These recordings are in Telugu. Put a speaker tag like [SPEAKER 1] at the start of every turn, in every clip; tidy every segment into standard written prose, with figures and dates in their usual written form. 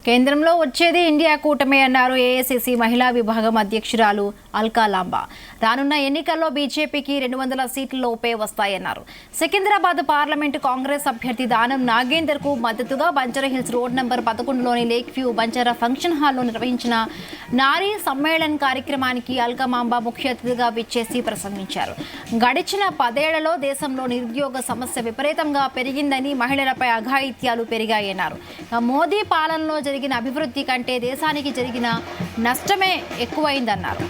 [SPEAKER 1] కేంద్రంలో వచ్చేది ఇండియా కూటమి అన్నారు ఏఐసీసీ మహిళా విభాగం అధ్యక్షురాలు అల్కా లాంబా. రానున్న ఎన్నికల్లో బీజేపీకి 200 సీట్లలోపే వస్తాయన్నారు. సికింద్రాబాద్ పార్లమెంటు కాంగ్రెస్ అభ్యర్థి దానం నాగేందర్ కు మద్దతుగా బంజారాహిల్స్ రోడ్ నంబర్ 11లోని లేక్ వ్యూ బంజారా ఫంక్షన్ హాల్లో నిర్వహించిన నారీ సమ్మేళన్ కార్యక్రమానికి అల్కా లాంబా ముఖ్య అతిథిగా విచ్చేసి ప్రసంగించారు. గడిచిన 10 ఏళ్లలో దేశంలో నిరుద్యోగ సమస్య విపరీతంగా పెరిగిందని, మహిళలపై అఘాయిత్యాలు పెరిగాయన్నారు. మోదీ పాలనలో జరిగిన అభివృద్ధి కంటే దేశానికి జరిగిన నష్టమే ఎక్కువైందన్నారు.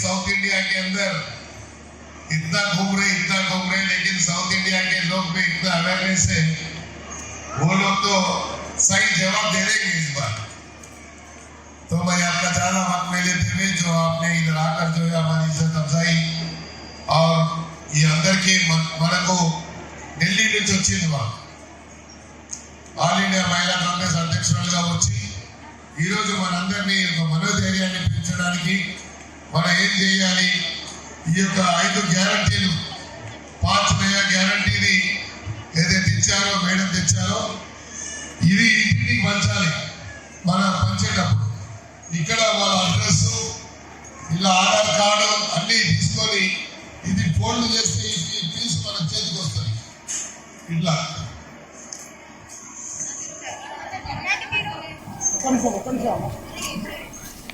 [SPEAKER 2] साउथ इंडिया के अंदर इतना घूम रहे लेकिन साउथ इंडिया के लोग भी इतना अवेयरनेस है, वो लोग तो सही जवाब दे देंगे इस बार। तो मैं आपका ज्यादा वक्त में लेते हुए जो आपने इधर आकर जो है हमारी इज्जत अफजाई और ये अंदर के मन को ఢిల్లీ నుంచి వచ్చింది మా ఆల్ ఇండియా మహిళా కాంగ్రెస్ అధ్యక్షురాలుగా వచ్చి ఈరోజు మనందరినీ ఒక మనోధైర్యాన్ని పెంచడానికి మనం ఏం చేయాలి, ఈ యొక్క 5 గ్యారంటీలు 5 నయా గ్యారంటీని ఏదైతే ఇచ్చారో మేడం తెచ్చారో ఇది ఇంటికి పంచాలి. మనం పంచేటప్పుడు ఇక్కడ వాళ్ళ అడ్రస్ ఇలా ఆధార్ కార్డు అన్ని తీసుకొని ఇది ఫోన్లు చేస్తే ఈ ఫీజు మన చేతికి వస్తుంది. ఇట్లా
[SPEAKER 3] ఒక్క నిమిషం